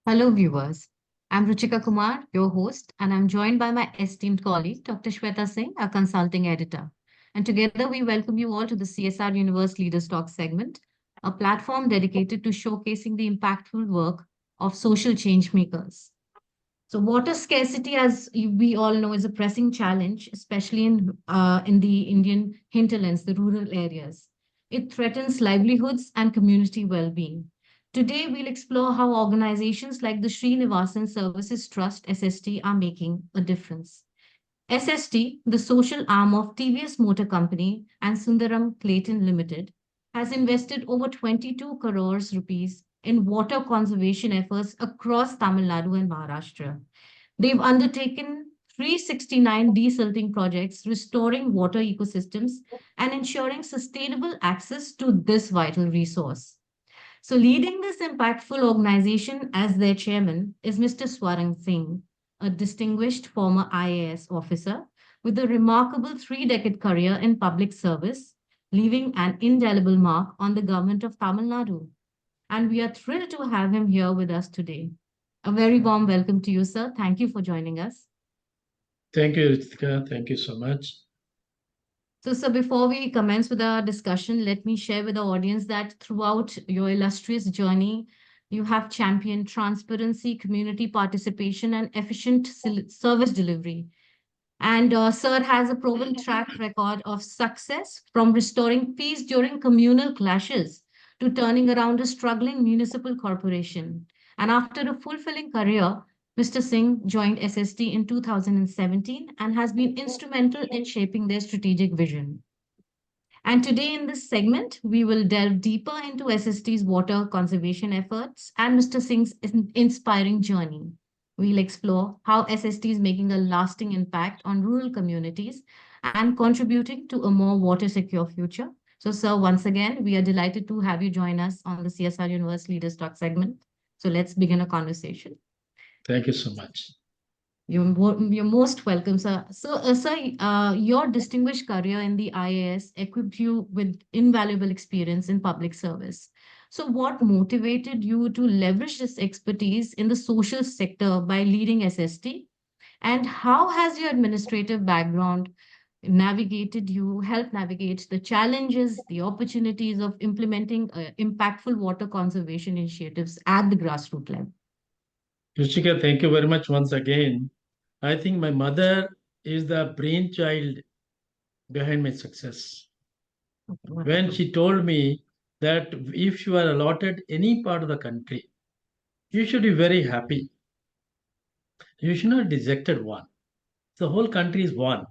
Hello, viewers. I'm Ruchika Kumar, your host, and I'm joined by my esteemed colleague, Dr. Shweta Singh, a consulting editor. And together, we welcome you all to the CSR Universe Leaders Talk segment, a platform dedicated to showcasing the impactful work of social change makers. So, water scarcity, as we all know, is a pressing challenge, especially in the Indian hinterlands, the rural areas. It threatens livelihoods and community well-being. Today, we'll explore how organizations like the Srinivasan Services Trust (SST) are making a difference. SST, the social arm of TVS Motor Company and Sundaram Clayton Limited, has invested over 22 crores rupees in water conservation efforts across Tamil Nadu and Maharashtra. They've undertaken 369 desilting projects, restoring water ecosystems and ensuring sustainable access to this vital resource. So, leading this impactful organization as their chairman is Mr. Swaran Singh, a distinguished former IAS officer with a remarkable three-decade career in public service, leaving an indelible mark on the government of Tamil Nadu. And we are thrilled to have him here with us today. A very warm welcome to you, sir. Thank you for joining us. Thank you, Ritika. Thank you so much. So, before we commence with our discussion, let me share with the audience that throughout your illustrious journey, you have championed transparency, community participation, and efficient service delivery. And Sir has a proven track record of success from restoring peace during communal clashes to turning around a struggling municipal corporation. And after a fulfilling career, Mr. Singh joined SST in 2017 and has been instrumental in shaping their strategic vision. And today in this segment, we will delve deeper into SST's water conservation efforts and Mr. Singh's inspiring journey. We'll explore how SST is making a lasting impact on rural communities and contributing to a more water secure future. So, sir, once again, we are delighted to have you join us on the CSR Universe Leaders Talk segment. So, let's begin a conversation. Thank you so much. You're most welcome, sir. So, your distinguished career in the IAS equipped you with invaluable experience in public service. So, what motivated you to leverage this expertise in the social sector by leading SST? And how has your administrative background helped navigate the challenges, the opportunities of implementing impactful water conservation initiatives at the grassroots level? Ruchika, thank you very much once again. I think my mother is the brainchild behind my success. When she told me that if you are allotted any part of the country, you should be very happy. You should not dejected one. The whole country is one.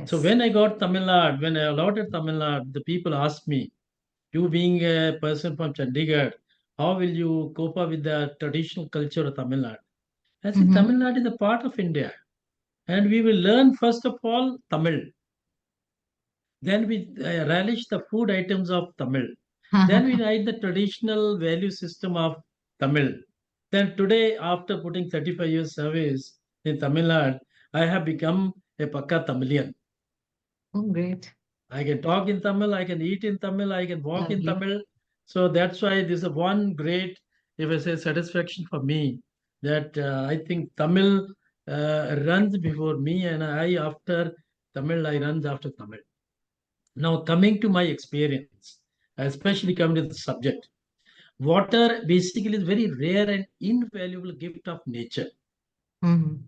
So Yes. when I got Tamil Nadu, when I allotted Tamil Nadu, the people asked me, you being a person from Chandigarh, how will you cope up with the traditional culture of Tamil Nadu? I said, Mm-hmm. Tamil Nadu is a part of India. And we will learn, first of all, Tamil. Then we relish the food items of Tamil. Then we write the traditional value system of Tamil. Then today, after putting 35 years service in Tamil Nadu, I have become a Pakka Tamilian. Oh, great. I can talk in Tamil, I can eat in Tamil, I can walk in Lovely. Tamil. So that's why this is one great, if I say, satisfaction for me that I think Tamil runs before me and I after Tamil, I runs after Tamil. Now coming to my experience, especially coming to the subject, water basically is very rare and invaluable gift of nature. Mhm.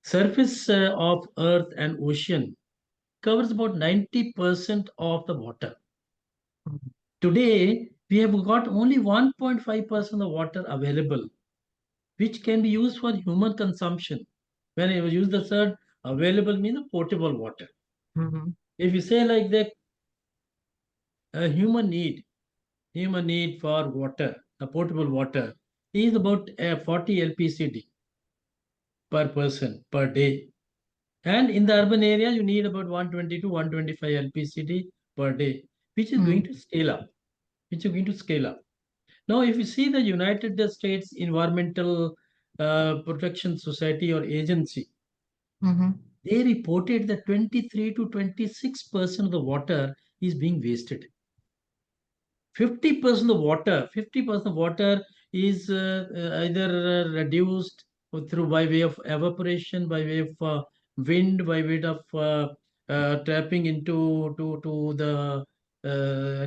Surface of earth and ocean covers about 90% of the water. Today, we have got only 1.5% of water available, which can be used for human consumption. When I use the word available, means potable water. Mhm. If you say like that, a human need for water, a potable water, is about 40 LPCD per person per day. And in the urban area, you need about 120 to 125 LPCD per day, which is going Mm. to scale up. Which is going to scale up. Now, if you see the United States Environmental Protection Society or agency, Mhm. they reported that 23 to 26% of the water is being wasted. 50% of water is either reduced through by way of evaporation, by way of wind, by way of tapping into to the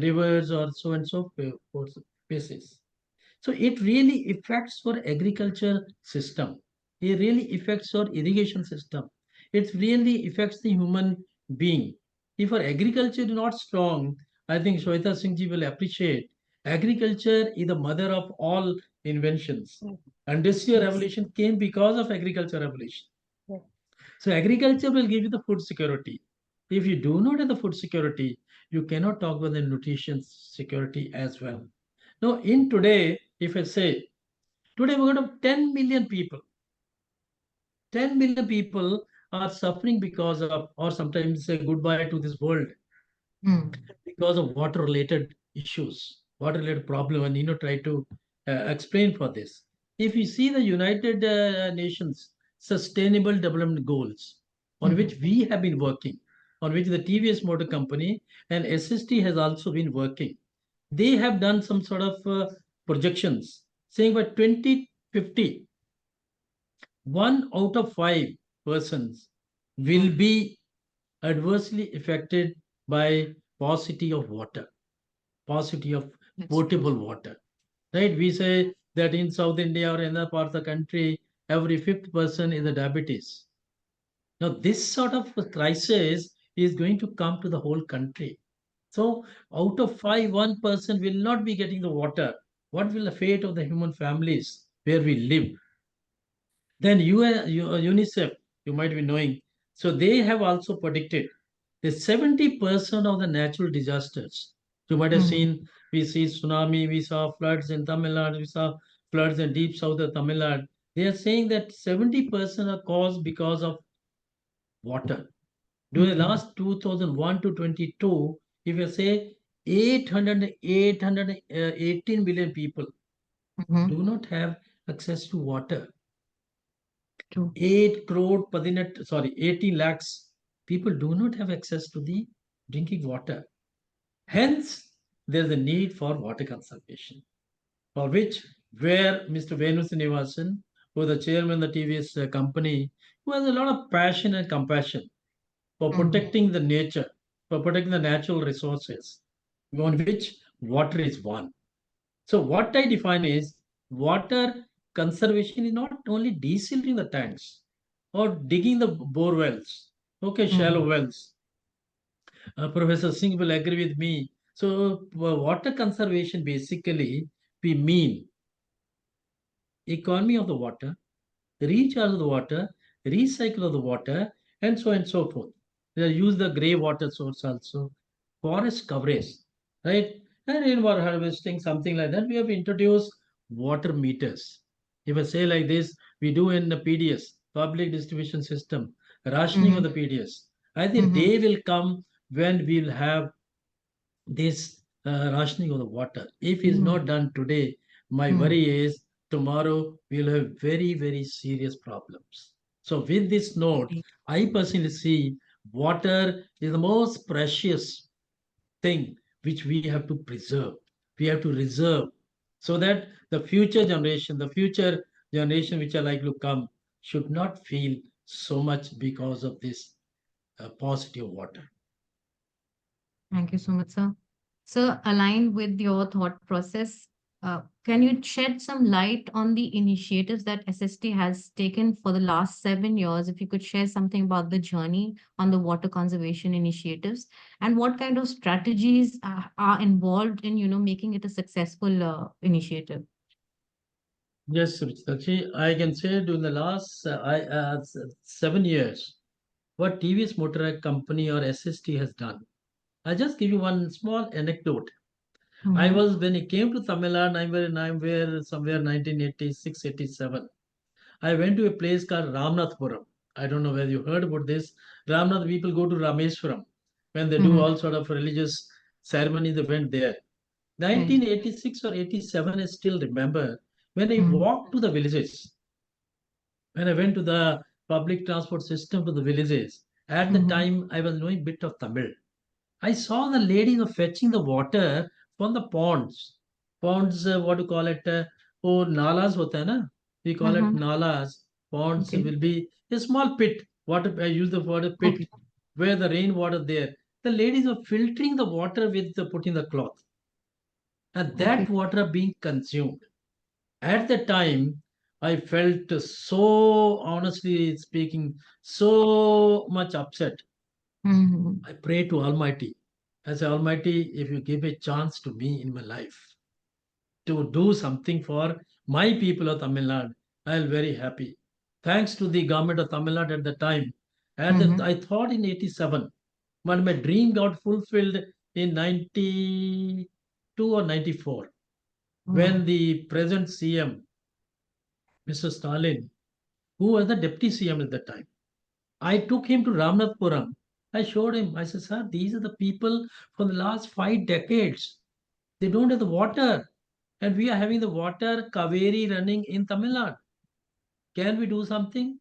rivers or so and so forth places. So it really affects our agriculture system. It really affects our irrigation system. It really affects the human being. If our agriculture is not strong, I think Shweta Singh ji will appreciate. Agriculture is the mother of all inventions. Industrial Yes. revolution came because of agriculture revolution. Yes. So agriculture will give you the food security. If you do not have the food security, you cannot talk about the nutrition security as well. Now, in today, if I say today we're going to have 10 million people. 10 million people are suffering because of, or sometimes say goodbye to this world Mm. because of water related issues, water related problem. And try to explain for this. If you see the United Nations Sustainable Development Goals, on Mhm. which we have been working, on which the TVS Motor Company and SST has also been working, they have done some sort of projections saying by 2050 one out of five persons will Mm. be adversely affected by paucity of water, paucity of That's true. potable water. Right? We say that in South India or another part of the country, every fifth person is a diabetes. Now, this sort of crisis is going to come to the whole country. So, out of five, 1% will not be getting the water. What will the fate of the human families where we live? Then UNICEF, you might be knowing, so they have also predicted that 70% of the natural disasters, you might have Mhm. seen, we see tsunami, we saw floods in Tamil Nadu, we saw floods in deep south of Tamil Nadu. They are saying that 70% are caused because of water. During the Mhm. last 2001 to 22, if you say 818 million people Mhm. do not have access to water. True. 8 crore, 18 lakhs people do not have access to the drinking water. Hence, there's a need for water conservation, for which, where Mr. Venu Srinivasan, who is the chairman of the TVS company, who has a lot of passion and compassion for Mhm. protecting the nature, for protecting the natural resources, on which water is one. So what I define is water conservation is not only desilting the tanks or digging the bore wells, okay, Mhm. shallow wells. Professor Singh will agree with me. So water conservation basically we mean economy of the water, recharge of the water, recycle of the water, and so on and so forth. They use the grey water source also, forest coverage, right? And rainwater harvesting, something like that. We have introduced water meters. If I say like this, we do in the PDS, public distribution system, rationing of Mhm. the PDS. I think Mhm. day will come when we'll have this rationing of the water. If it's Mhm. not done today, my Mhm. worry is tomorrow we'll have very, very serious problems. So, with this note, Right. I personally see water is the most precious thing which we have to preserve. We have to reserve so that the future generation which are like to come should not feel so much because of this paucity of water. Thank you so much, sir. So, aligned with your thought process, can you shed some light on the initiatives that SST has taken for the last 7 years? If you could share something about the journey on the water conservation initiatives and what kind of strategies are involved in, making it a successful initiative. Yes, Ruchitaji, I can say during the last 7 years, what TVS Motor Company or SST has done. I just give you one small anecdote. I Mm-hmm. was when it came to Tamil Nadu, I'm where somewhere 1986, 87. I went to a place called Ramnathpuram. I don't know whether you heard about this. Ramnath people go to Rameswaram when they do Mm-hmm. all sort of religious ceremonies. They went there. Right. 1986 or 87, I still remember when I Mm-hmm. walked to the villages. When I went to the public transport system to the villages, at the Mm-hmm. time I was knowing bit of Tamil. I saw the ladies fetching the water from the ponds. Ponds, what do you call it? वो nalas होता है ना, we call it Mm-hmm. nalas. Ponds Okay. will be a small pit. Water, I use the word pit, Okay. where the rainwater there. The ladies are filtering the water with putting the cloth, and Okay. that water being consumed. At the time, I felt so, honestly speaking, so much upset. Mm-hmm. I pray to Almighty. I say, Almighty, if you give a chance to me in my life to do something for my people of Tamil Nadu, I'll very happy. Thanks to the government of Tamil Nadu at the time. Mm-hmm. I thought in 87, but my dream got fulfilled in 92 or 94, when Wow. the present CM, Mr. Stalin, who was the deputy CM at that time, I took him to Ramnathpuram. I showed him. I said, sir, these are the people for the last 5 decades. They don't have the water. And we are having the water Kaveri running in Tamil Nadu. Can we do something?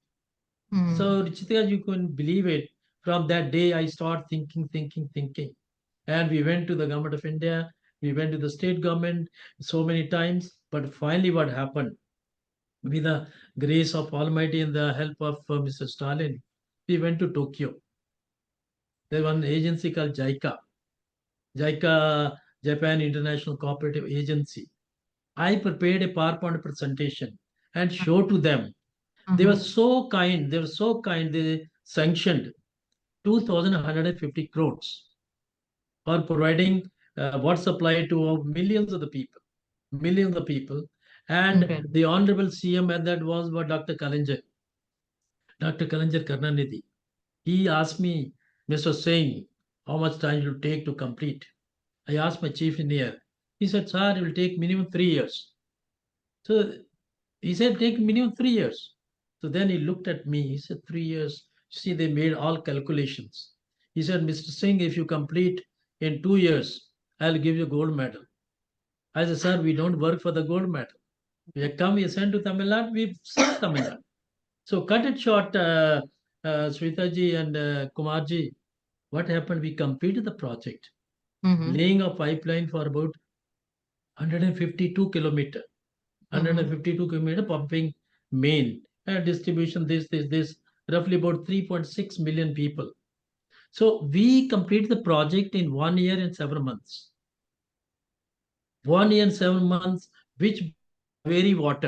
Mm. So, Richitika, you couldn't believe it. From that day, I started thinking. And we went to the government of India. We went to the state government so many times. But finally, what happened? With the grace of Almighty and the help of Mr. Stalin, we went to Tokyo. There's one agency called JICA, Japan International Cooperative Agency. I prepared a PowerPoint presentation and showed to them. They were Mm-hmm. so kind. They were so kind. They sanctioned 2,150 crores for providing water supply to millions of the people, millions of people. And Incredible. the honorable CM at that was Dr. Kalinjar, Dr. Kalinjar Karnanidhi. He asked me, Mr. Singh, how much time it will take to complete. I asked my chief engineer. He said, sir, it will take minimum 3 years. So he said, take minimum 3 years. So then he looked at me. He said, 3 years. See, they made all calculations. He said, Mr. Singh, if you complete in 2 years, I'll give you a gold medal. I said, sir, we don't work for the gold medal. We have come, we sent to Tamil Nadu, we serve Tamil Nadu. So cut it short, Swetaji and Kumarji. What happened? We completed the project, Mm-hmm. laying a pipeline for about 152 kilometer, Mm-hmm. 152 kilometer pumping main and distribution this, roughly about 3.6 million people. So we completed the project in 1 year and 7 months. 1 year and 7 months, which brought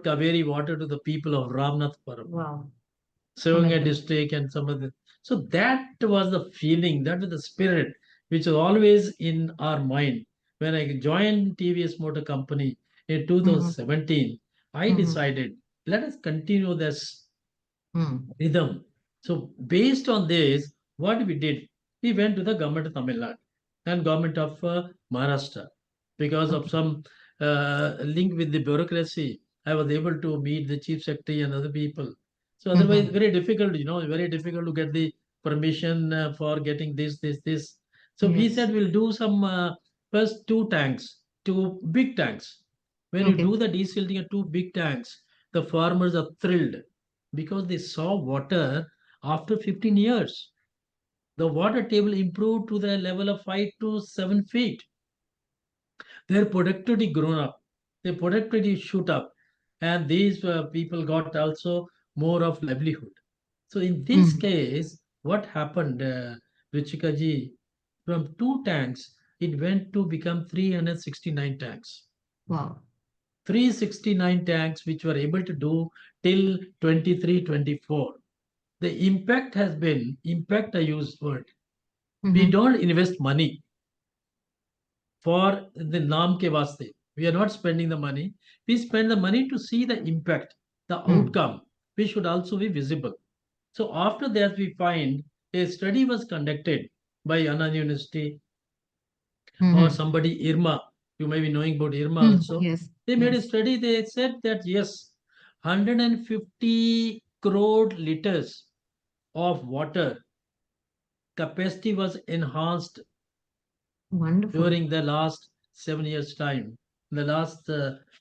Kaveri water to the people of Ramnathpuram, Wow. Sivangai Commendable. district and some other. So that was the feeling, that was the spirit which was always in our mind. When I joined TVS Motor Company in Mm-hmm. 2017, I Mm-hmm. decided let us continue this Mm. rhythm. So based on this, what we did, we went to the government of Tamil Nadu and government of Maharashtra. Because of Okay. some link with the bureaucracy, I was able to meet the chief secretary and other people. So otherwise, Mm-hmm. very difficult, very difficult to get the permission for getting this. So we Yes. said we'll do some first two tanks, two big tanks. When you Okay. do the desilting at two big tanks, the farmers are thrilled because they saw water after 15 years. The water table improved to the level of 5 to 7 feet. Their productivity grown up, their productivity shoot up, and these people got also more of livelihood. So in this Mm. case, what happened, Ruchika ji, from two tanks, it went to become 369 tanks. Wow. 369 tanks which were able to do till 23-24. The impact has been, impact I use word. We Mm-hmm. don't invest money for the naam ke vaste. We are not spending the money. We spend the money to see the impact, the Mm. outcome, which should also be visible. So after that, we find a study was conducted by Anna University or Mm-hmm. somebody, IRMA. You may be knowing about IRMA Mm. also. Yes. They made a Yes. study. They said that yes, 150 crore liters of water capacity was enhanced Wonderful. during the last 7 years time. The last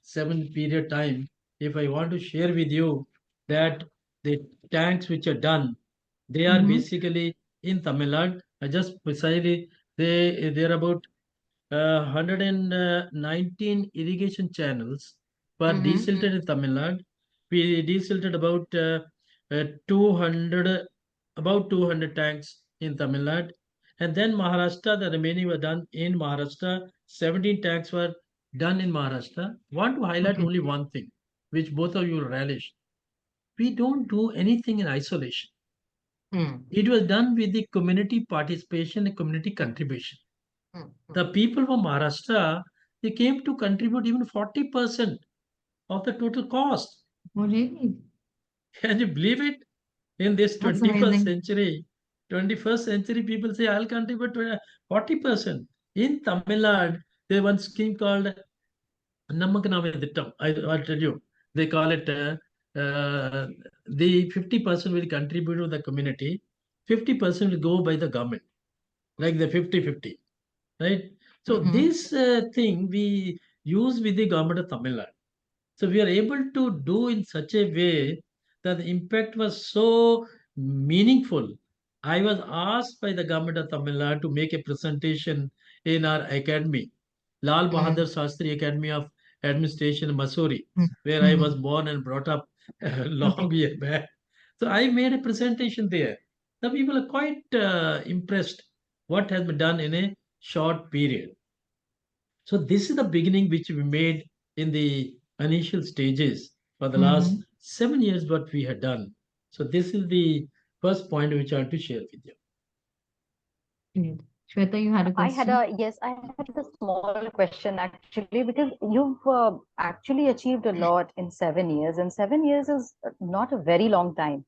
7 period time, if I want to share with you that the tanks which are done, they are Mm-hmm. basically in Tamil Nadu. I just precisely they're about 119 irrigation channels were Mm-hmm. desilted in Tamil Nadu. We desilted uh, 200, about 200 tanks in Tamil Nadu. And then Maharashtra, the remaining were done in Maharashtra. 17 tanks were done in Maharashtra. Want to highlight Okay. only one thing, which both of you will relish. We don't do anything in isolation. Mm. It was done with the community participation and community Mm. contribution. Mm. Mm. The people from Maharashtra, they came to contribute even 40% of the total cost. Oh, really? Can you believe it? In this That's 21st amazing. century, 21st century, people say, I'll contribute 40%. In Tamil Nadu, there's one scheme called Nammakanave Dittam. I'll tell you. They call it the 50% will contribute to the community, 50% will go by the government, like the 50-50. Right? So Mm-hmm. this thing we use with the government of Tamil Nadu. So we are able to do in such a way that the impact was so meaningful. I was asked by the government of Tamil Nadu to make a presentation in our academy, Lal Bahadur Mm. Shastri Academy of Administration, Missouri, Mm. where I was Mm-hmm. born and brought up a long Okay. year back. So I made a presentation there. The people are quite impressed what has been done in a short period. So this is the beginning which we made in the initial stages for the last Mm-hmm. 7 years what we had done. So this is the first point which I want to share with you. Great. Shweta, you had a question? I had a small question actually, because you've actually achieved a lot in 7 years, and 7 years is not a very long time.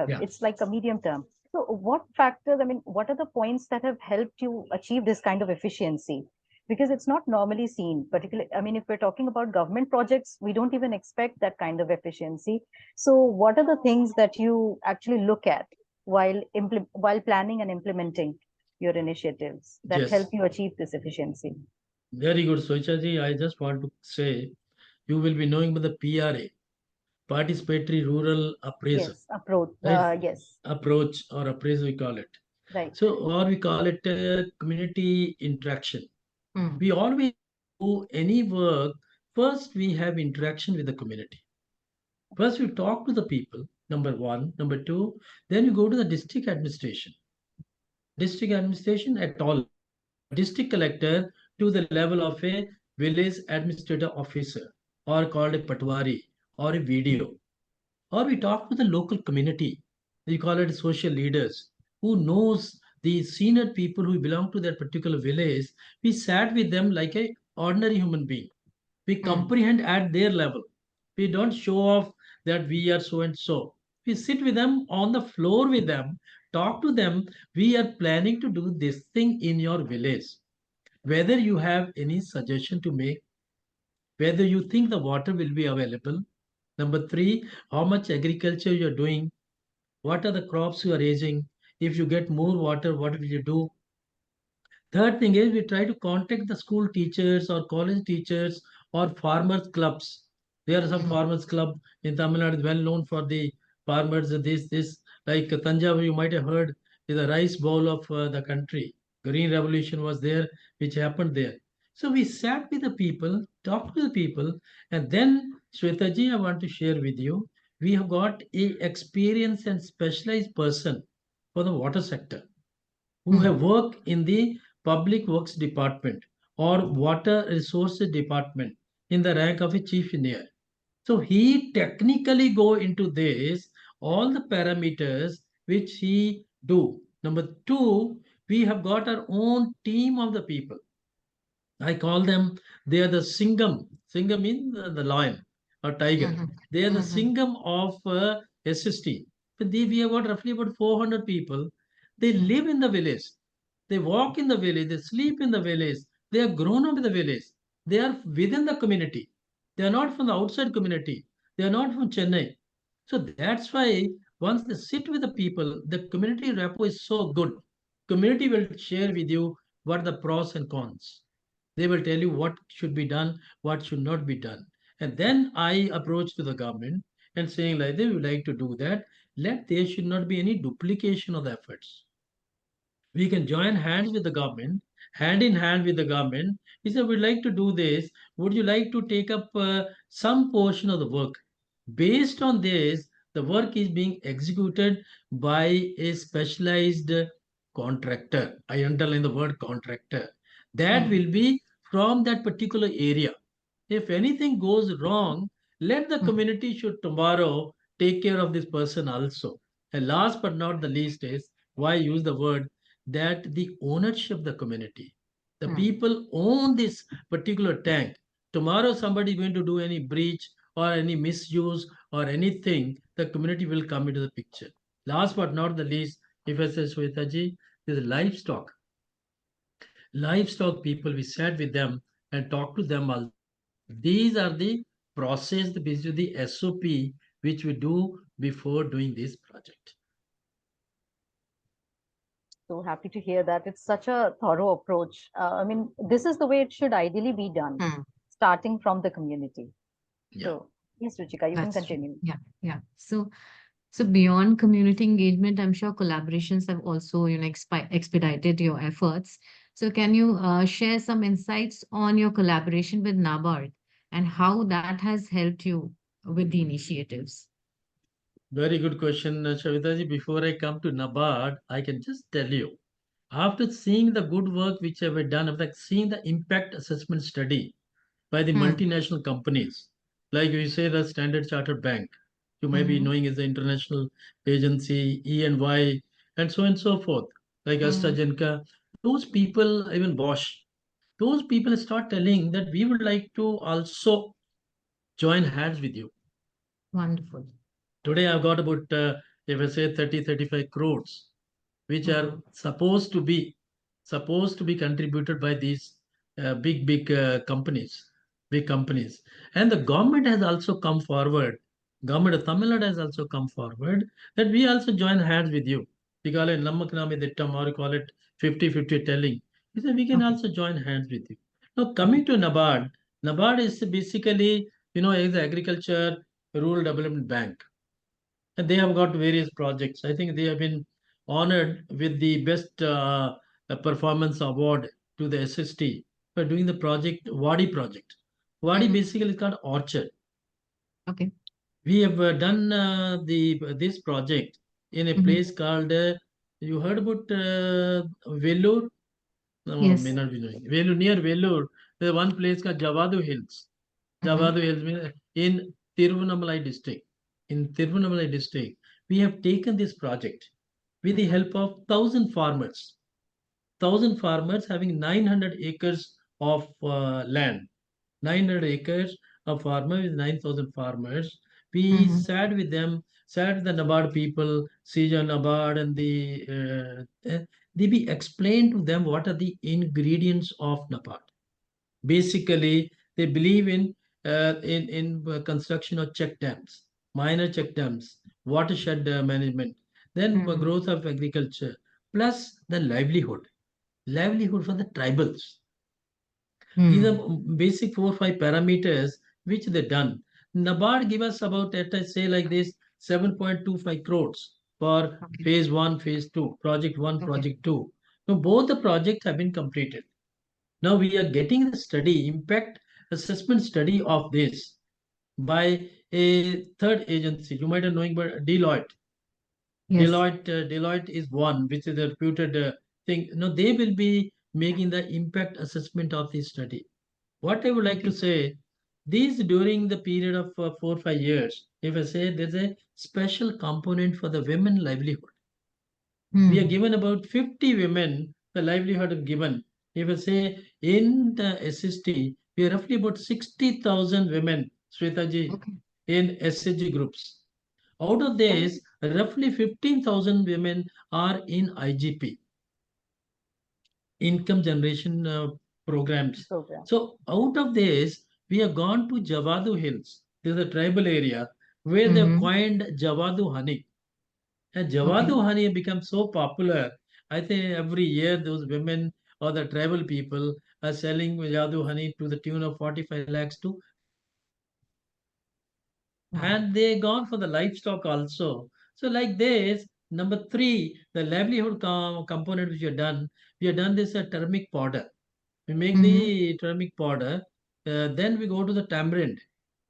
Yeah. It's like a medium term. So, what factors, I mean, what are the points that have helped you achieve this kind of efficiency? Because it's not normally seen, particularly, I mean, if we're talking about government projects, we don't even expect that kind of efficiency. So, what are the things that you actually look at while planning and implementing your initiatives that help Yes. you achieve this efficiency? Very good, Soichaji. I just want to say you will be knowing about the PRA, Participatory Rural Appraisal, Yes, approach. right? Yes, Approach or appraisal, we call it. right. So, or we call it community interaction. Mm. We always do any work, first we have interaction with the community. First, you talk to the people, number one. Number two, then you go to the district administration at all level, district collector to the level of a village administrative officer, or called a patwari, or a video. Or we talk to the local community. We call it social leaders who knows the senior people who belong to that particular village. We sat with them like a ordinary human being. We Mm. comprehend at their level. We don't show off that we are so and so. We sit with them on the floor with them, talk to them. We are planning to do this thing in your village. Whether you have any suggestion to make, whether you think the water will be available. Number three, how much agriculture you're doing, what are the crops you are raising. If you get more water, what will you do? Third thing is we try to contact the school teachers or college teachers or farmers clubs. There are some Mm. farmers club in Tamil Nadu well known for the farmers. This like Tanjavur you might have heard is the rice bowl of the country. Green Revolution was there, which happened there. So we sat with the people, talked to the people, and then Shwetaji, I want to share with you. We have got a experienced and specialized person for the water sector who Mm. have worked in the public works department or water resources department in the rank of a chief engineer. So he technically go into this all the parameters which he do. Number two, we have got our own team of the people. I call them, they are the Singham. Singham means the lion or tiger. Mm-hmm. They are the Mm-hmm. Singham of SST. But we have got roughly about 400 people. They Mm. live in the village. They walk in the village. They sleep in the village. They are grown up in the village. They are within the community. They are not from the outside community. They are not from Chennai. So that's why once they sit with the people, the community rapport is so good. Community will share with you what are the pros and cons. They will tell you what should be done, what should not be done. And then I approach to the government and saying like they would like to do that. Let there should not be any duplication of the efforts. We can join hands with the government hand in hand with the government. He said, we'd like to do this. Would you like to take up some portion of the work? Based on this, the work is being executed by a specialized contractor. I underline the word contractor. That Mm, will be from that particular area. If anything goes wrong, let the mm, community should tomorrow take care of this person also. And last but not the least is why I use the word that the ownership of the community. The mm. people own this particular tank. Tomorrow somebody is going to do any breach or any misuse or anything, the community will come into the picture. Last but not the least, if I say Shwetaji, is livestock. Livestock people, we sat with them and talked to them also. These are the process, basically the SOP which we do before doing this project. So happy to hear that. It's such a thorough approach. I mean, this is the way it should ideally be done, Mm. starting from the community. Yeah. So, yes, Ruchika, you can That's true. continue. Yeah, yeah. So beyond community engagement, I'm sure collaborations have also, expedited your efforts. So can you share some insights on your collaboration with NABARD and how that has helped you with the initiatives? Very good question, Shavitaji. Before I come to NABARD, I can just tell you, after seeing the good work which I have done, after seeing the impact assessment study by the Hmm. multinational companies, like you say the Standard Chartered Bank, you may be Mm-hmm. knowing is the international agency, E&Y, and so on and so forth, like Mm-hmm. AstraZeneca, those people, even Bosch, those people start telling that we would like to also join hands with you. Wonderful. Today I've got about, if I say 30, 35 crores, which are Mm-hmm. supposed to be contributed by these big companies, big companies. And the government has also come forward. Government of Tamil Nadu has also come forward that we also join hands with you. We call it Namaknami Dittam or we call it 50-50 telling. He said we can Okay. also join hands with you. Now Okay. coming to NABARD, NABARD is basically, is the Agriculture Rural Development Bank, and they have got various projects. I think they have been honored with the best performance award to the SST for doing the project Wadi project. Wadi Mm-hmm. basically is called orchard. Okay. We have done the this project in a Mm-hmm. place called. You heard about Vellore? No, may Yes. not be knowing. Vellore, near Vellore, there's one place called Javadu Hills. Mm-hmm. Javadu Hills means in Tiruvannamalai district. In Tiruvannamalai district, we have taken this project with the Mm-hmm. help of 1,000 farmers having 900 acres of land. 900 acres of farmer with 9,000 farmers. We Mm-hmm. sat with them, sat with the NABARD people, CJ NABARD, and they be explained to them what are the ingredients of NABARD. Basically, they believe in construction of check dams, minor check dams, watershed management, then Mm-hmm. growth of agriculture, plus the livelihood for the tribals. These are Mm. basic 4 or 5 parameters which they done. NABARD give us about, let us say like this, 7.25 crores for Okay. phase one, phase two, project one, Okay. project two. Now both the projects have been completed. Now we are getting the study, impact assessment study of this by a third agency. You might have knowing about Deloitte. Yes. Deloitte is one, which is a reputed thing. No, they will be making the impact assessment of this study. What I would like to Okay. say, these during the period of 4 or 5 years, if I say there's a special component for the women livelihood. We are Mm. given about 50 women the livelihood of given. If I say in the SST, we are roughly about 60,000 women, Swetaji, Okay. in SHG groups. Out of Oh, this, roughly 15,000 women are in IGP, income generation programs. Program. So out of this, we have gone to Javadu Hills. There's a tribal area where they have mm-hmm. coined Javadu honey. And Okay. Javadu honey become so popular. I think every year those women or the tribal people are selling Javadu honey to the tune of 45 lakhs to 50 lakhs. Wow. And they gone for the livestock also. So like this, Number three, the livelihood component which we have done this turmeric powder. We make Mm-hmm. the turmeric powder. Then we go to the tamarind.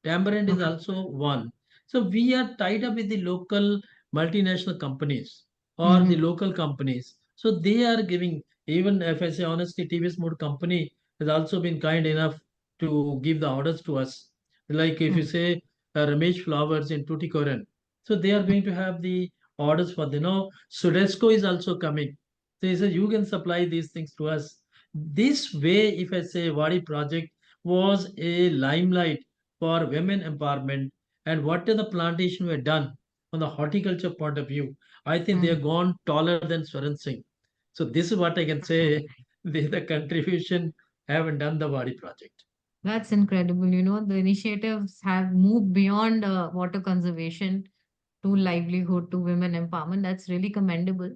Tamarind is Okay. also one. So we are tied up with the local multinational companies or the Mm-hmm. local companies. So they are giving, even if I say honestly, TVS Mood company has also been kind enough to give the orders to us. Like if you say Ramesh Flowers in Tuticorin, so they are going to have the orders for the now. Sudesco is also coming. So he says you can supply these things to us. This way, if I say Wadi project was a limelight for women empowerment, and what the plantation were done from the horticulture point of view, I think they Mm-hmm. have gone taller than Swaran Singh. So this is what I can say. The contribution haven't done the Wadi project. That's incredible. You know, the initiatives have moved beyond water conservation to livelihood, to women empowerment. That's really commendable.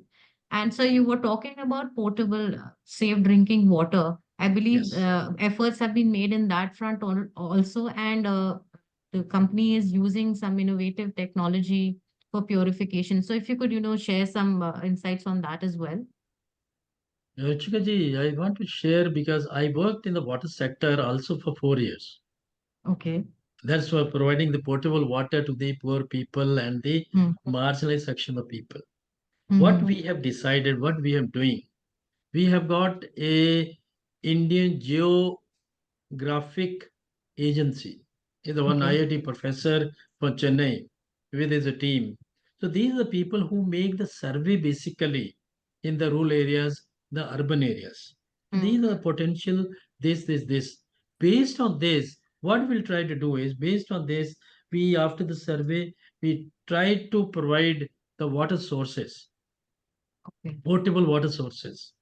And so you were talking about portable, safe drinking water. I believe Yes. efforts have been made in that front also, and the company is using some innovative technology for purification. So if you could, share some insights on that as well. Chikaji, I want to share because I worked in the water sector also for 4 years. Okay. That's for providing the potable water to the poor people and the marginalized section of people. What Mm-hmm. we have decided, what we are doing, we have got a Indian Geographic Agency. Is the one Okay. IIT professor from Chennai with his team. So these are the people who make the survey basically in the rural areas, the urban areas. Mm. These are the potential this. Based on this, what we'll try to do is based on this, we after the survey, we try to provide the water sources, Okay. potable water sources,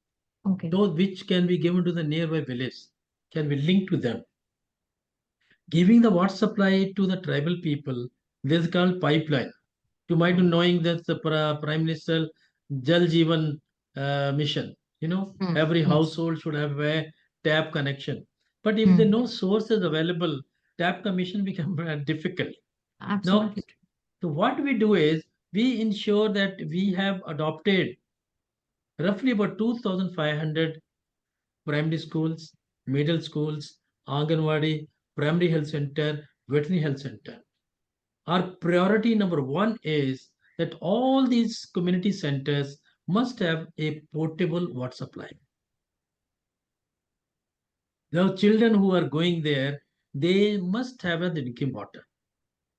Okay. those which can be given to the nearby village, can be linked to them. Giving the water supply to the tribal people, this is called pipeline. You might be Mm. knowing that the Prime Minister Jal Jeevan mission. Mm. Every Yes. household should have a tap connection. But if there are Mm. no sources available, tap connection become difficult. Now, Absolutely. so what we do is we ensure that we have adopted roughly about 2,500 primary schools, middle schools, Anganwadi, primary health center, veterinary health center. Our priority number one is that all these community centers must have a portable water supply. The children who are going there, they must have a drinking water.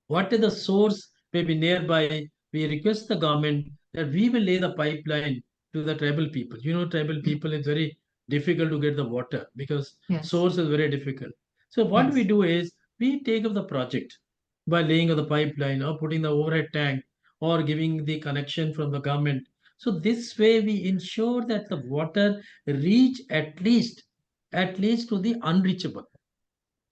What is the source may be nearby, we request the government that we will lay the pipeline to the tribal people. Tribal people is very difficult to get the water because Yes. source is very difficult. So what we Yes. do is we take up the project by laying of the pipeline or putting the overhead tank or giving the connection from the government. So this way we ensure that the water reach at least to the unreachable.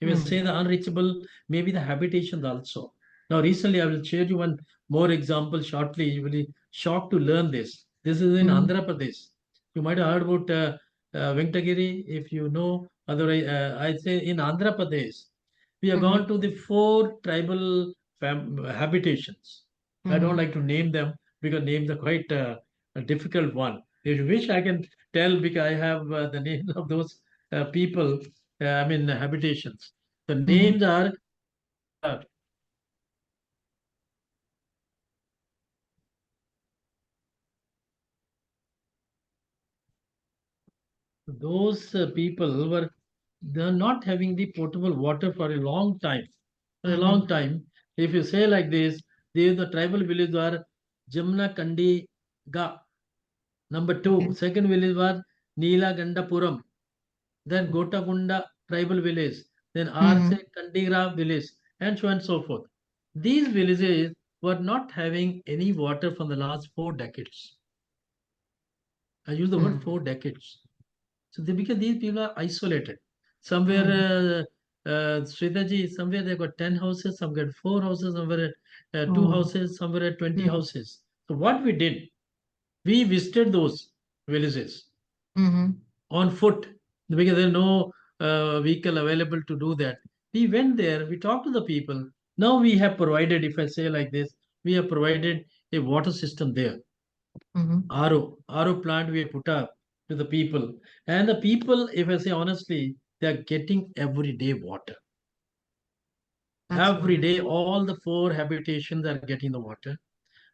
If you say Mm. the unreachable, maybe the habitations also. Now, recently, I will share you one more example shortly. You will be shocked to learn this. This is in Mm. Andhra Pradesh. You might have heard about Venkatagiri, if you know. Otherwise, I say in Andhra Pradesh, we have Mm-hmm. gone to the four tribal habitations. I don't Mm-hmm. like to name them because names are quite a difficult one. If you wish, I can tell because I have the names of those people, habitations. The Mm-hmm. names are those people were they're not having the potable water for a long time. For a Mm-hmm. long time, if you say like this, the tribal villages are Jamna Kandi Ga. Number two, Okay. second village was Neela Gandapuram. Then Gotakunda tribal village. Then Arse Mm-hmm. Kandigra village, and so on and so forth. These villages were not having any water for the last 4 decades. I use the word Mm. 4 decades. So because these people are isolated. Mm. Somewhere, Sridharji, somewhere they got 10 houses, some got 4 houses, somewhere two Oh. houses, somewhere at 20 Mm. houses. So what we did, we visited those villages Mm-hmm. on foot because there's no vehicle available to do that. We went there, we talked to the people. Now we have provided, if I say like this, we have provided a water system there. RO plant we put up to the people. And the people, if I say honestly, they are getting everyday water. That's Every day, wonderful. all the four habitations are getting the water.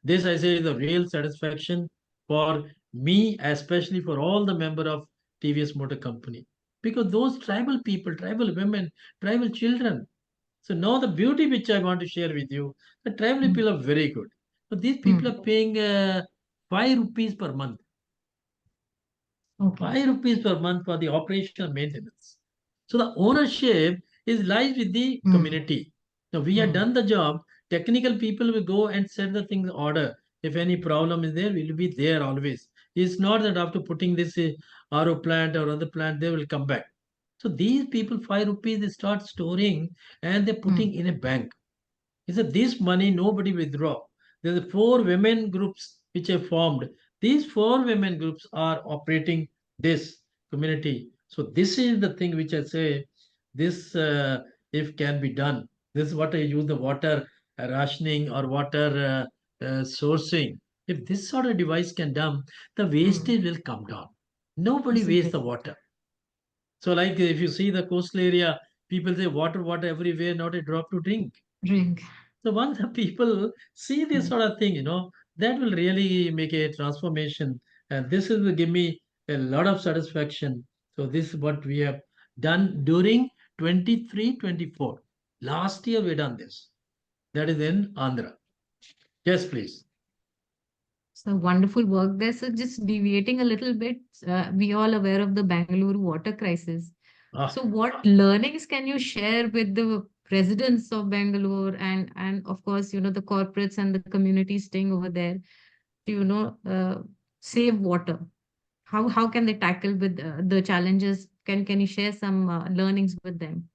This, I say, is a real satisfaction for me, especially for all the member of TVS Motor Company. Because those tribal people, tribal women, tribal children. So now the beauty which I want to share with you, the tribal Mm, people are very good. So these people mm. are paying 5 rupees per month. Okay. 5 rupees per month for the operational maintenance. So the ownership is lies with the Mm, community. Now we have mm, done the job. Technical people will go and set the things order. If any problem is there, we will be there always. It's not that after putting this RO plant or other plant, they will come back. So these people, 5 rupees, they start storing and they're putting mm, in a bank. He said, this money nobody withdraw. There's four women groups which have formed. These four women groups are operating this community. So this is the thing which I say, this if can be done. This is what I use the water rationing or water sourcing. If this sort of device can done, the mm. wastage will come down. Nobody That's a wastes great. the water. So like if you see the coastal area, people say water, water everywhere, not a drop to drink. Drink. So once the people see this Mm. sort of thing, that will really make a transformation. And this will give me a lot of satisfaction. So this is what we have done during 23-24. Last year we done this. That is in Andhra. Yes, please. So wonderful work there. So just deviating a little bit, we all aware of the Bangalore water crisis. Ah, So what learnings can you share with the residents of Bangalore and of course, the corporates and the community staying over there to, save water? How can they tackle with the challenges? Can you share some learnings with them?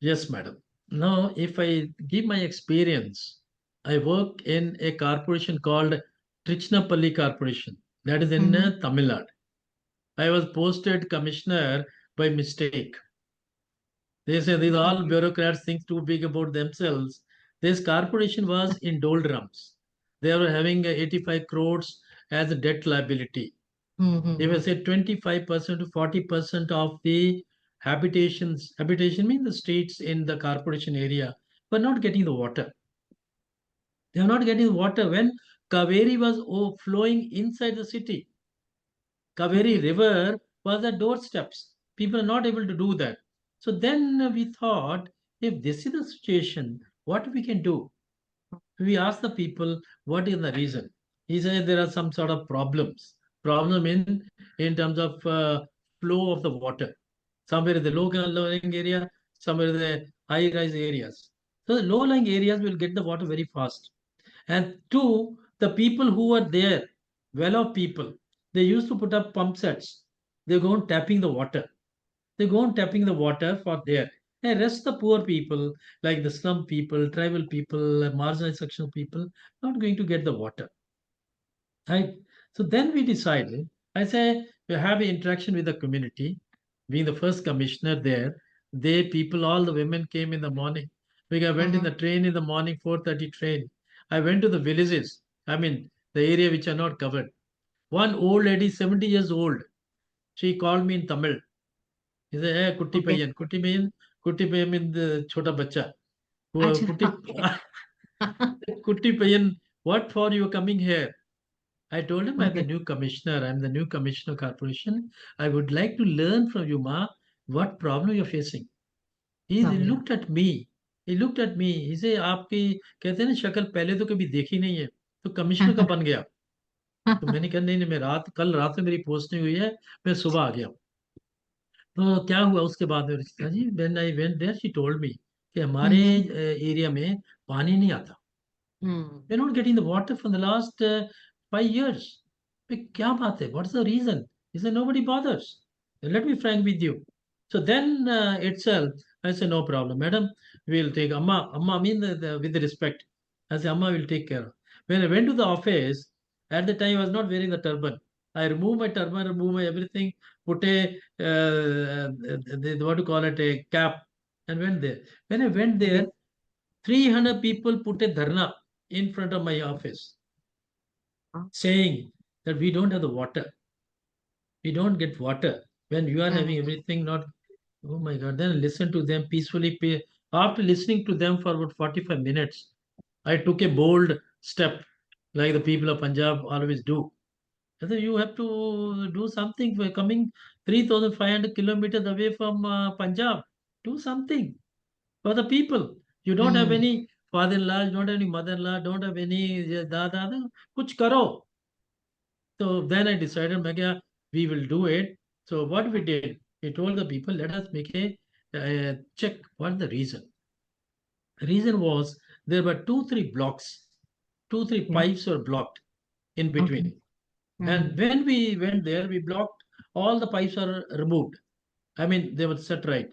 yes, madam. Now, if I give my experience, I work in a corporation called Trichinapalli Corporation. That is in Mm-hmm. Tamil Nadu. I was posted commissioner by mistake. They say these all Okay. bureaucrats think too big about themselves. This corporation was in doldrums. They were having 85 crores as a debt liability. If I Mm-hmm. say 25% to 40% of the habitation means the streets in the corporation area, were not getting the water. They are not getting water when Kaveri was flowing inside the city. Kaveri Okay. River was at doorsteps. People are not able to do that. So then we thought, if this is the situation, what we can do? We asked the people, what is the reason? He said there are some sort of problems. Problem in terms of flow of the water. Somewhere in the low-lying area, somewhere in the high-rise areas. So the low-lying areas will get the water very fast. And two, the people who were there, well-off people, they used to put up pump sets. They go on tapping the water. They go on tapping the water for there. And rest the poor people, like the slum people, tribal people, marginalized section people, not going to get the water. Right? So then we decided, I say, we have an interaction with the community. Being the first commissioner there, they people, all the women came in the morning. We went in Mm-hmm. the train in the morning, 4:30 train. I went to the villages. I mean, the area which are not covered. One old lady, 70 years old, she called me in Tamil. He said, hey, Okay. Kutti Payan means the chota bacha. Acha, Kutti, okay. Kutti Payan, what for you coming here? I told him I'm the Okay. new commissioner. I'm the new commissioner corporation. I would like to learn from you, Ma, what problem you're facing. He Lovely. looked at me. He looked at me. He said, आपकी कहते हैं ना शक्ल पहले तो कभी देखी नहीं है तो कमिश्नर कब बन गया तो मैंने कहा नहीं नहीं मैं कल रात में मेरी पोस्टिंग हुई है मैं सुबह आ गया तो क्या हुआ उसके बाद में रिश्ता जी when I went there she told me कि हमारे Mm-hmm. एरिया में पानी नहीं आता Mm. we're not getting the water from the last 5 years. क्या बात है? What's the reason? He said, nobody bothers. Let me frank with you. So then itself, I said, no problem, madam. We'll take Amma. Amma, I mean with the respect. I said, Amma will take care. When I went to the office, at the time I was not wearing the turban. I removed my turban, removed my everything, put what to call it, a cap, and went there. When I went Okay. there, 300 people put a dharna in front of my office. saying that we don't have the water. We don't get water. When you are having everything not, oh my God, then listen to them peacefully. After listening to them for about 45 minutes, I took a bold step like the people of Punjab always do. I said, you have to do something for coming 3,500 kilometers away from Punjab. Do something for the people. You don't have any father-in-law, you don't have any mother-in-law, don't have any dada. Kuch karo. So then I decided, Megha, we will do it. So what we did, we told the people, let us make a check. What the reason? The reason was there were three blocks, three Yeah. pipes were blocked in Okay. between. And when we went there, we blocked all the pipes are removed. I mean, they were set right.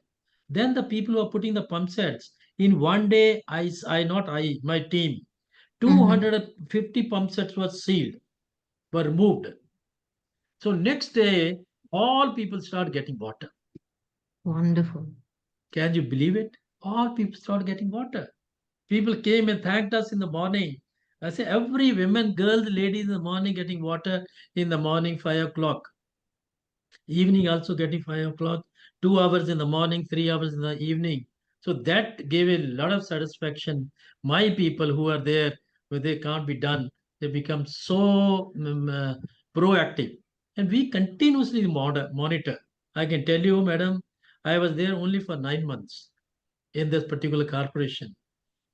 Then the people who are putting the pump sets in one day, my team, 250 pump sets were sealed, were removed. So next day, all people start getting water. Wonderful. Can you believe it? All people start getting water. People came and thanked us in the morning. I say every women, girls, ladies in the morning getting water in the morning, 5 o'clock. Evening also getting 5 o'clock, 2 hours in the morning, 3 hours in the evening. So that gave a lot of satisfaction. My people who are there, where they can't be done, they become so proactive. And we continuously monitor. I can tell you, madam, I was there only for 9 months in this particular corporation.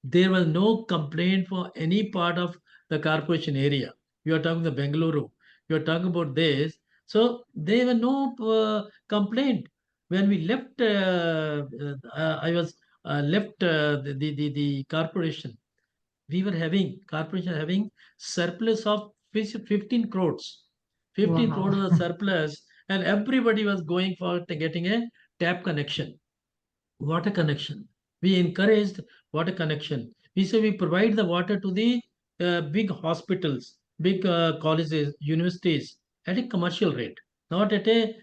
There was no complaint for any part of the corporation area. You are talking the Bengaluru. You are talking about this. So there were no complaint. When we left, I was left the corporation. We were having corporation having surplus of 15 crores. 15 Wow. crores of surplus, and everybody was going for getting a tap connection, water connection. We encouraged water connection. We say we provide the water to the big hospitals, big colleges, universities at a commercial rate, not at a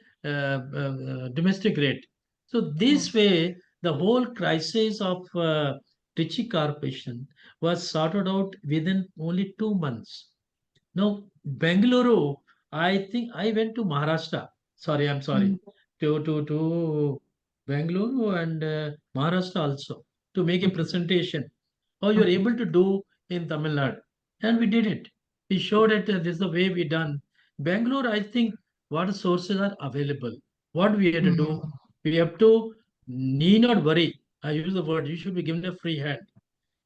domestic rate. So Mm. this way, the whole crisis of Trichy Corporation was sorted out within only 2 months. Now, Bengaluru, I think I went to Maharashtra. Sorry, I'm sorry. Mm. To Bengaluru and Maharashtra also to make a Okay. presentation. How you're Okay. able to do in Tamil Nadu. And we did it. We showed it. This is the way we done. Bangalore, I think water sources are available. What we had to do, Mm. we have to need not worry. I use the word, you should be given a free hand.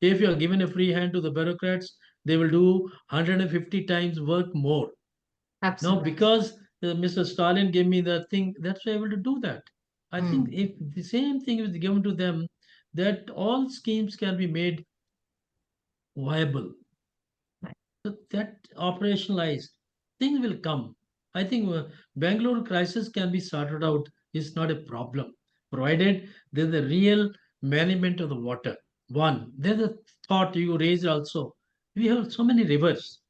If you are given a free hand to the bureaucrats, they will do 150 times work more. Now, Absolutely. because Mr. Stalin gave me the thing, that's why I able to do that. I think Mm. if the same thing is given to them, that all schemes can be made viable. Right. So that operationalized, things will come. I think Bangalore crisis can be sorted out. Is not a problem, provided there's a real management of the water. One, there's a thought you raised also. We have so many rivers.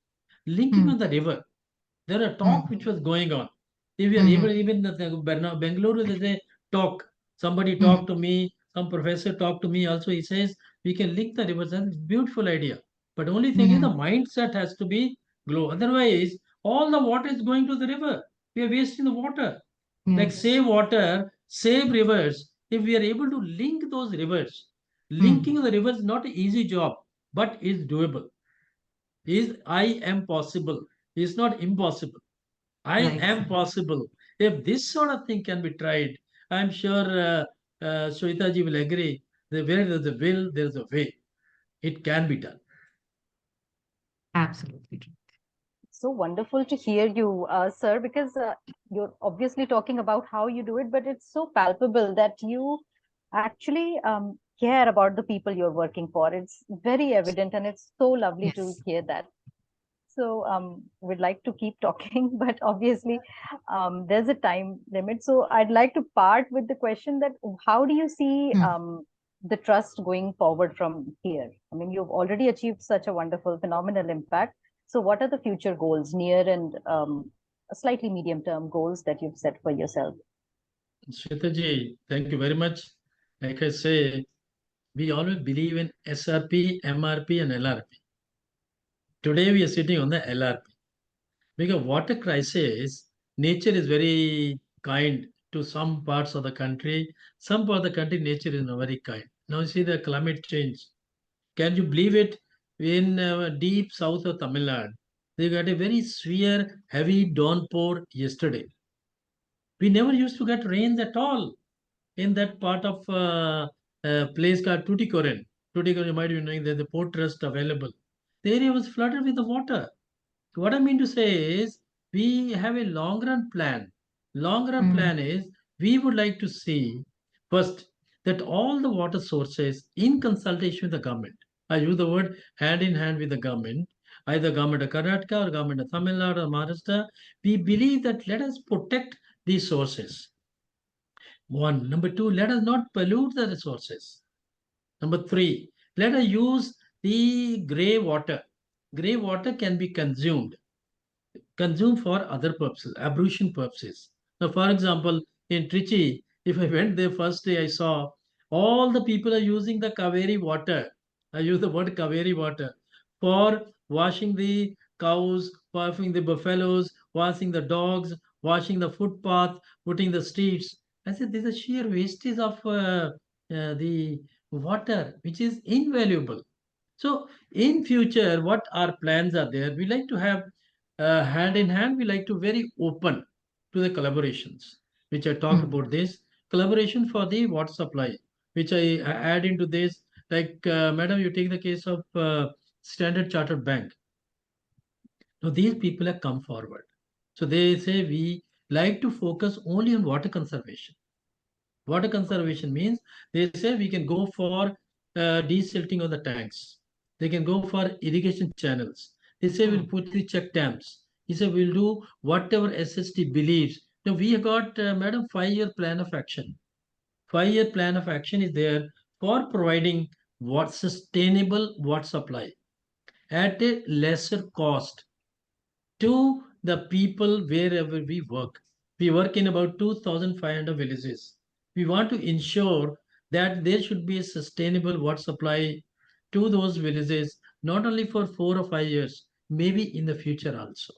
Linking Mm. on the river, there are talk which Mm. was going on. If we are Mm. able, even the Bengaluru, there's a talk. Somebody Mm. talked to me, some professor talked to me also. He says we can link the rivers, and it's a beautiful idea. But only thing is the Mm. mindset has to be glow. Otherwise, all the water is going to the river. We are wasting the water. Like Yes. save water, save rivers. If we are able to link those rivers, Mm. linking the rivers is not an easy job, but is doable. Is I am possible. Is not impossible. I Right. am possible. If this sort of thing can be tried, I'm sure Shweta ji will agree that where there's a will, there's a way. It can be done. Absolutely true. So wonderful to hear you, sir, because you're obviously talking about how you do it, but it's so palpable that you actually care about the people you're working for. It's very evident, and it's so lovely to Yes. hear that. So we'd like to keep talking, but obviously there's a time limit. So I'd like to part with the question that how do you see Mm. the trust going forward from here? I mean, you've already achieved such a wonderful, phenomenal impact. So what are the future goals, near and slightly medium term goals that you've set for yourself? Shweta ji, thank you very much. Like I say, we always believe in SRP, MRP, and LRP. Today we are sitting on the LRP. Because water crisis, nature is very kind to some parts of the country. Some part of the country, nature is not very kind. Now you see the climate change. Can you believe it? In deep south of Tamil Nadu, they got a very severe, heavy downpour yesterday. We never used to get rains at all in that part of place called Tuticorin. Tuticorin, you might be knowing there's a port trust available. The area was flooded with the water. What I mean to say is, we have a long run plan. Long run Mm. plan is we would like to see first that all the water sources in consultation with the government. I use the word hand in hand with the government, either government of Karnataka or government of Tamil Nadu or Maharashtra. We believe that let us protect these sources. One. Number two, let us not pollute the resources. Number three, let us use the grey water. Grey water can be consumed for other purposes, ablution purposes. Now, for example, in Trichy, if I went there first day, I saw all the people are using the Kaveri water. I use the word Kaveri water for washing the cows, washing the buffaloes, washing the dogs, washing the footpath, putting the streets. I said, this is sheer wastage of the water, which is invaluable. So in future, what our plans are there, we like to have hand in hand, we like to very open to the collaborations, which I talked Mm. about this collaboration for the water supply, which I add into this. Like, madam, you take the case of Standard Chartered Bank. Now, these people have come forward. So they say we like to focus only on water conservation. Water conservation means they say we can go for desilting of the tanks. They can go for irrigation channels. They say we'll Mm. put the check dams. He said we'll do whatever SST believes. Now we have got, madam, 5 year plan of action. 5 year plan of action is there for providing what sustainable water supply at a lesser cost to the people wherever we work. We work in about 2,500 villages. We want to ensure that there should be a sustainable water supply to those villages, not only for 4 or 5 years, maybe in the future also.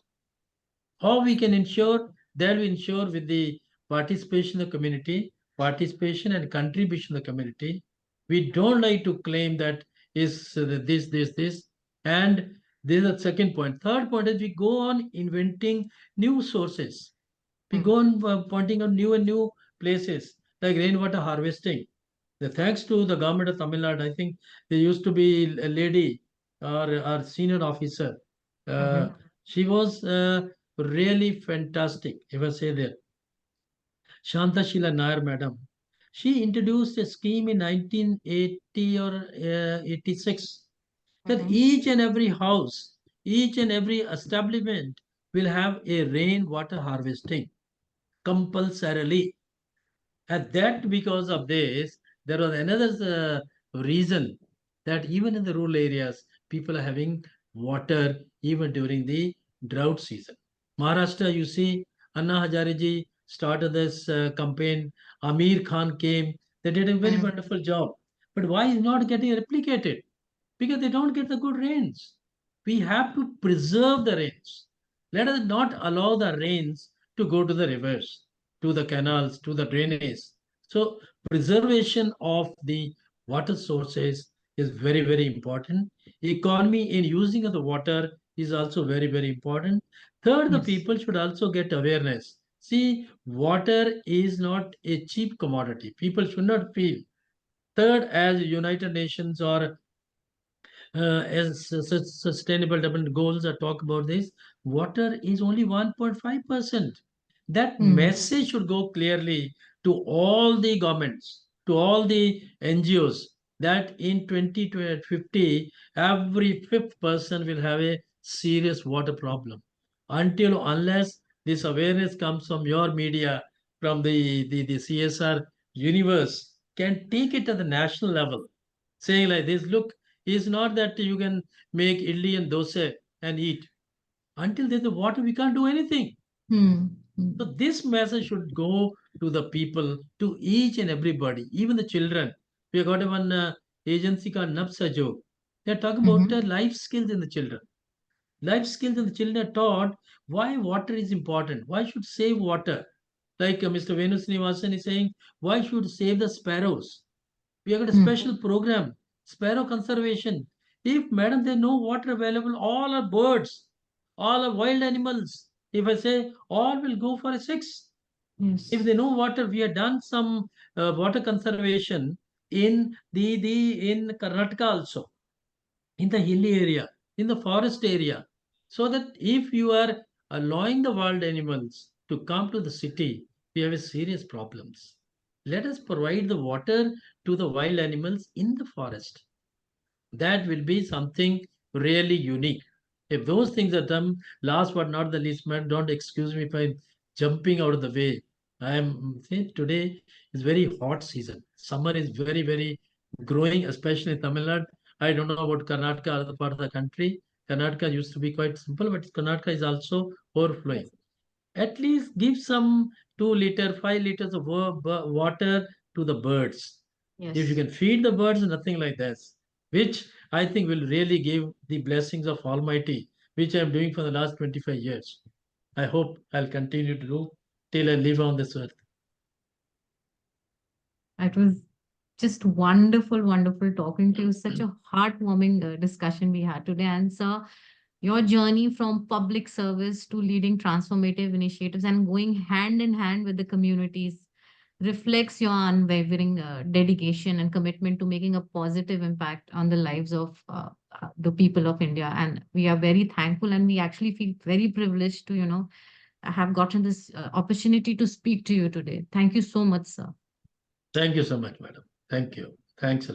How we can ensure that? We ensure with the participation of the community, participation and contribution of the community. We don't like to claim that is this, and this is the second point. Third point is we go on inventing new sources. We Mm. go on pointing out new and new places like rainwater harvesting. Thanks to the government of Tamil Nadu, I think there used to be a lady or senior officer. Uh, Mhm. she was really fantastic, if I say that. Shanta Sheila Nair, madam. She introduced a scheme in 1980 or 86 that Mhm. each and every house, each and every establishment will have a rainwater harvesting compulsorily. And that because of this, there was another reason that even in the rural areas, people are having water even during the drought season. Maharashtra, you see, Anna Hazare started this campaign. Amir Khan came. They did a very Mm. wonderful job. But why is not getting replicated? Because they don't get the good rains. We have to preserve the rains. Let us not allow the rains to go to the rivers, to the canals, to the drainage. So, preservation of the water sources is very, very important. Economy in using of the water is also very, very important. Third, the Yes. people should also get awareness. See, water is not a cheap commodity. People should not feel. Third, as United Nations or as sustainable development goals that talk about this, water is only 1.5%. That Mm. message should go clearly to all the governments, to all the NGOs, that in 2050, every fifth person will have a serious water problem. Until unless this awareness comes from your media, from the CSR universe, can take it to the national level, saying like this, look, it's not that you can make idli and dosa and eat. Until there's the water, we can't do anything. Mm. So Mm. this message should go to the people, to each and everybody, even the children. We have got one agency called Nab Sajog. They talk about Mhm. life skills in the children. Life skills and the children are taught why water is important, why should save water. Like Mr. Venu Srinivasan is saying, why should save the sparrows? We have got a Hmm. special program, sparrow conservation. If, madam, there no water available, all are birds, all are wild animals. If I say all will go for a six. If Yes. they know water, we have done some water conservation in the in Karnataka also, in the hilly area, in the forest area, so that if you are allowing the wild animals to come to the city, we have a serious problems. Let us provide the water to the wild animals in the forest. That will be something really unique. If those things are done, last but not the least, man, don't excuse me if I'm jumping out of the way. I am see, today is very hot season. Summer is very, very growing, especially in Tamil Nadu. I don't know about Karnataka, other part of the country. Karnataka used to be quite simple, but Karnataka is also overflowing. Yes. At least give some 2 liter, 5 liters of water to the birds. If you Yes. can feed the birds, nothing like this, which I think will really give the blessings of Almighty, which I'm doing for the last 25 years. I hope I'll continue to do till I live on this earth. It was just wonderful, wonderful talking to you. Such a heartwarming discussion we had today. And sir, your journey from public service to leading transformative initiatives and going hand in hand with the communities reflects your unwavering dedication and commitment to making a positive impact on the lives of the people of India. And we are very thankful, and we actually feel very privileged to, have gotten this opportunity to speak to you today. Thank you so much, sir. Thank you so much, madam. Thank you. Thanks a lot.